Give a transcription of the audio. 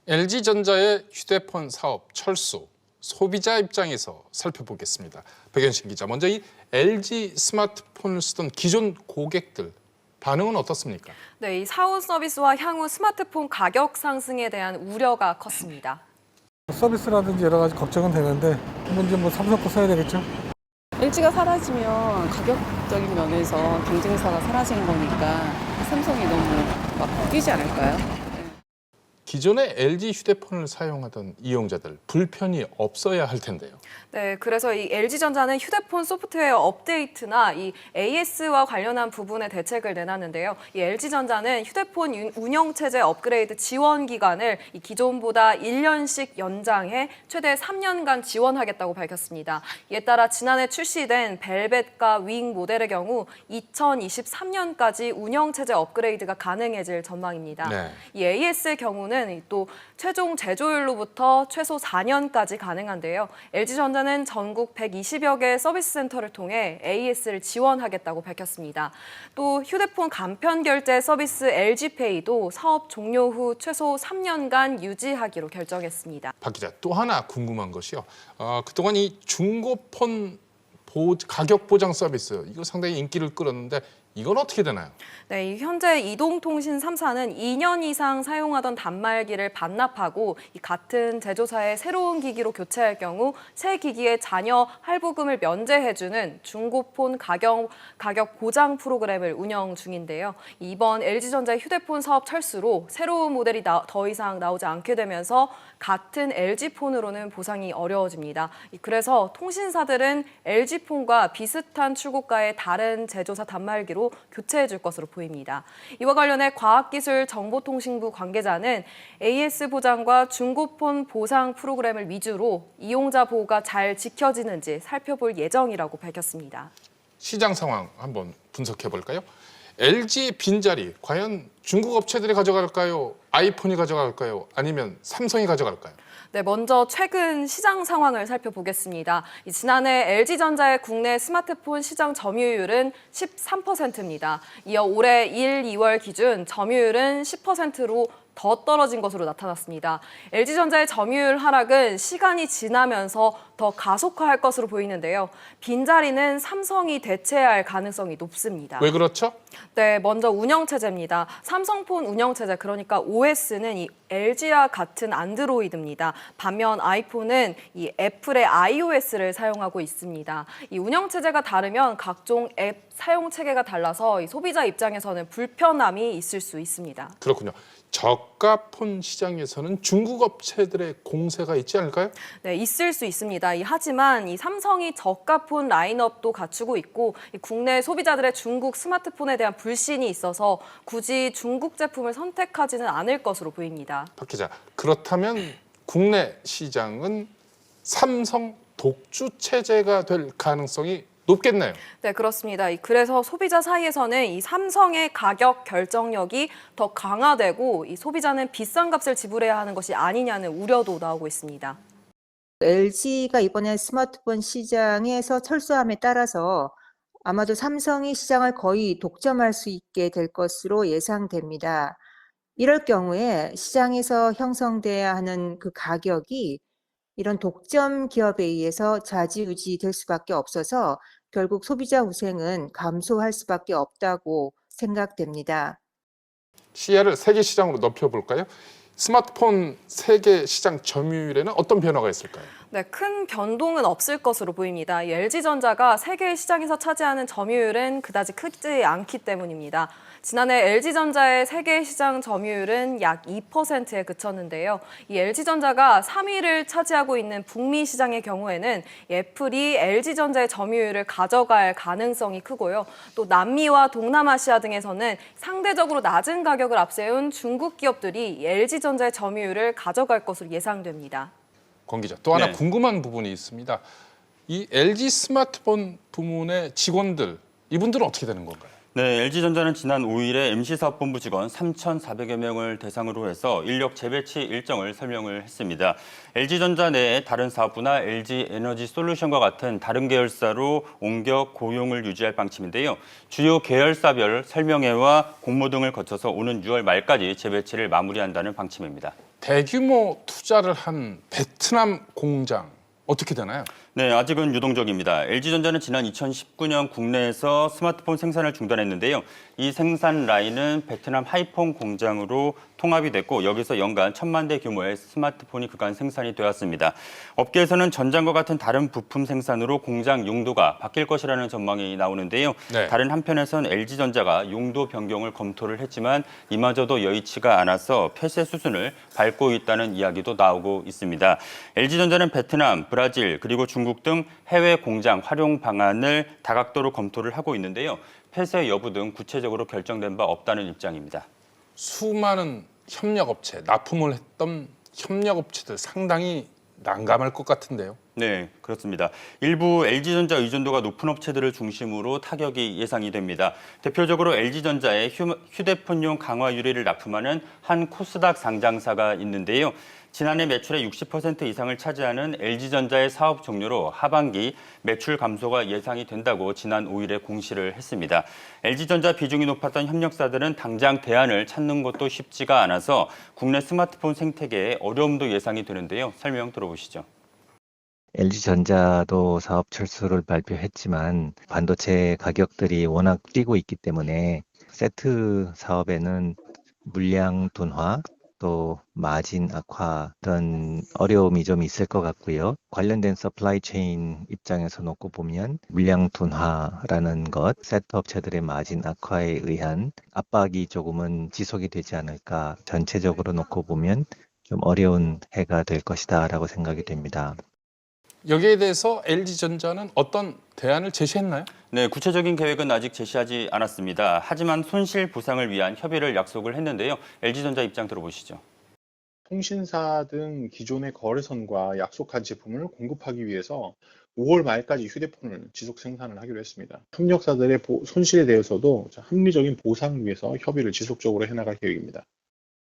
LG전자의 휴대폰 사업 철수, 소비자 입장에서 살펴보겠습니다. 백연신 기자, 먼저 이 LG 스마트폰을 쓰던 기존 고객들 반응은 어떻습니까? 네, 이 사후 서비스와 향후 스마트폰 가격 상승에 대한 우려가 컸습니다. 서비스라든지 여러 가지 걱정은 되는데 이제 삼성 거 써야 되겠죠? LG가 사라지면 가격적인 면에서 경쟁사가 사라지는 거니까 삼성이 너무 막 뛰지 않을까요? 기존의 LG 휴대폰을 사용하던 이용자들 불편이 없어야 할 텐데요. 네, 그래서 이 LG전자는 휴대폰 소프트웨어 업데이트나 이 AS와 관련한 부분에 대책을 내놨는데요. 이 LG전자는 휴대폰 운영체제 업그레이드 지원 기간을 이 기존보다 1년씩 연장해 최대 3년간 지원하겠다고 밝혔습니다. 이에 따라 지난해 출시된 벨벳과 윙 모델의 경우 2023년까지 운영체제 업그레이드가 가능해질 전망입니다. 네. 이 AS의 경우는 또 최종 제조일로부터 최소 4년까지 가능한데요. LG전자는 전국 120여 개 서비스 센터를 통해 AS를 지원하겠다고 밝혔습니다. 또 휴대폰 간편 결제 서비스 LG페이도 사업 종료 후 최소 3년간 유지하기로 결정했습니다. 박 기자, 또 하나 궁금한 것이요. 그동안 이 중고폰 가격 보장 서비스 이거 상당히 인기를 끌었는데 이건 어떻게 되나요? 네, 현재 이동통신 3사는 2년 이상 사용하던 단말기를 반납하고 이 같은 제조사의 새로운 기기로 교체할 경우 새 기기에 잔여 할부금을 면제해주는 중고폰 가격 보장 프로그램을 운영 중인데요. 이번 LG전자 휴대폰 사업 철수로 새로운 모델이 더 이상 나오지 않게 되면서 같은 LG폰으로는 보상이 어려워집니다. 그래서 통신사들은 LG폰과 비슷한 출고가의 다른 제조사 단말기로 교체해 줄 것으로 보입니다. 이와 관련해 과학기술정보통신부 관계자는 AS 보장과 중고폰 보상 프로그램을 위주로 이용자 보호가 잘 지켜지는지 살펴볼 예정이라고 밝혔습니다. 시장 상황 한번 분석해 볼까요? LG의 빈자리 과연 중국 업체들이 가져갈까요? 아이폰이 가져갈까요? 아니면 삼성이 가져갈까요? 네, 먼저 최근 시장 상황을 살펴보겠습니다. 지난해 LG전자의 국내 스마트폰 시장 점유율은 13%입니다. 이어 올해 1, 2월 기준 점유율은 10%로 더 떨어진 것으로 나타났습니다. LG전자의 점유율 하락은 시간이 지나면서 더 가속화할 것으로 보이는데요. 빈자리는 삼성이 대체할 가능성이 높습니다. 왜 그렇죠? 네, 먼저 운영체제입니다. 삼성폰 운영체제, 그러니까 OS는 이 LG와 같은 안드로이드입니다. 반면 아이폰은 이 애플의 iOS를 사용하고 있습니다. 이 운영체제가 다르면 각종 앱 사용 체계가 달라서 이 소비자 입장에서는 불편함이 있을 수 있습니다. 그렇군요. 저가폰 시장에서는 중국 업체들의 공세가 있지 않을까요? 네, 있을 수 있습니다. 하지만 이 삼성이 저가폰 라인업도 갖추고 있고 국내 소비자들의 중국 스마트폰에 대한 불신이 있어서 굳이 중국 제품을 선택하지는 않을 것으로 보입니다. 박 기자, 그렇다면 국내 시장은 삼성 독주 체제가 될 가능성이 높겠네요. 네, 그렇습니다. 그래서 소비자 사이에서는 이 삼성의 가격 결정력이 더 강화되고 이 소비자는 비싼 값을 지불해야 하는 것이 아니냐는 우려도 나오고 있습니다. LG가 이번에 스마트폰 시장에서 철수함에 따라서 아마도 삼성이 시장을 거의 독점할 수 있게 될 것으로 예상됩니다. 이럴 경우에 시장에서 형성돼야 하는 그 가격이 이런 독점 기업에 의해서 좌지우지 될 수밖에 없어서 결국 소비자 우생은 감소할 수밖에 없다고 생각됩니다. 시야를 세계 시장으로 넓혀볼까요? 스마트폰 세계 시장 점유율에는 어떤 변화가 있을까요? 네, 큰 변동은 없을 것으로 보입니다. 이 LG전자가 세계 시장에서 차지하는 점유율은 그다지 크지 않기 때문입니다. 지난해 LG전자의 세계 시장 점유율은 약 2%에 그쳤는데요. 이 LG전자가 3위를 차지하고 있는 북미 시장의 경우에는 애플이 LG전자의 점유율을 가져갈 가능성이 크고요. 또 남미와 동남아시아 등에서는 상대적으로 낮은 가격을 앞세운 중국 기업들이 LG전자의 점유율을 가져갈 것으로 예상됩니다. 권 기자, 또 하나 궁금한 부분이 있습니다. 이 LG 스마트폰 부문의 직원들, 이분들은 어떻게 되는 건가요? 네, LG전자는 지난 5일에 MC사업본부 직원 3,400여 명을 대상으로 해서 인력 재배치 일정을 설명을 했습니다. LG전자 내에 다른 사업부나 LG에너지솔루션과 같은 다른 계열사로 옮겨 고용을 유지할 방침인데요. 주요 계열사별 설명회와 공모 등을 거쳐서 오는 6월 말까지 재배치를 마무리한다는 방침입니다. 대규모 투자를 한 베트남 공장 어떻게 되나요? 네, 아직은 유동적입니다. LG전자는 지난 2019년 국내에서 스마트폰 생산을 중단했는데요. 이 생산 라인은 베트남 하이퐁 공장으로 통합이 됐고 여기서 연간 1,000만 대 규모의 스마트폰이 그간 생산이 되었습니다. 업계에서는 전장과 같은 다른 부품 생산으로 공장 용도가 바뀔 것이라는 전망이 나오는데요. 네. 다른 한편에선 LG전자가 용도 변경을 검토를 했지만 이마저도 여의치가 않아서 폐쇄 수순을 밟고 있다는 이야기도 나오고 있습니다. LG전자는 베트남, 브라질 그리고 중국 등 해외 공장 활용 방안을 다각도로 검토를 하고 있는데요. 폐쇄 여부 등 구체적으로 결정된 바 없다는 입장입니다. 수많은 협력업체, 납품을 했던 협력업체들 상당히 난감할 것 같은데요. 네, 그렇습니다. 일부 LG전자 의존도가 높은 업체들을 중심으로 타격이 예상이 됩니다. 대표적으로 LG전자의 휴대폰용 강화 유리를 납품하는 한 코스닥 상장사가 있는데요. 지난해 매출의 60% 이상을 차지하는 LG전자의 사업 종료로 하반기 매출 감소가 예상이 된다고 지난 5일에 공시를 했습니다. LG전자 비중이 높았던 협력사들은 당장 대안을 찾는 것도 쉽지가 않아서 국내 스마트폰 생태계에 어려움도 예상이 되는데요. 설명 들어보시죠. LG전자도 사업 철수를 발표했지만 반도체 가격들이 워낙 뛰고 있기 때문에 세트 사업에는 물량 둔화 또 마진 악화 그런 어려움이 좀 있을 것 같고요. 관련된 서플라이 체인 입장에서 놓고 보면 물량 둔화라는 것, 세트 업체들의 마진 악화에 의한 압박이 조금은 지속이 되지 않을까. 전체적으로 놓고 보면 좀 어려운 해가 될 것이다라고 생각이 됩니다. 여기에 대해서 LG전자는 어떤 대안을 제시했나요? 네, 구체적인 계획은 아직 제시하지 않았습니다. 하지만 손실 보상을 위한 협의를 약속을 했는데요. LG전자 입장 들어보시죠. 통신사 등 기존의 거래선과 약속한 제품을 공급하기 위해서 5월 말까지 휴대폰을 지속 생산을 하기로 했습니다. 협력사들의 손실에 대해서도 합리적인 보상을 위해서 협의를 지속적으로 해나갈 계획입니다.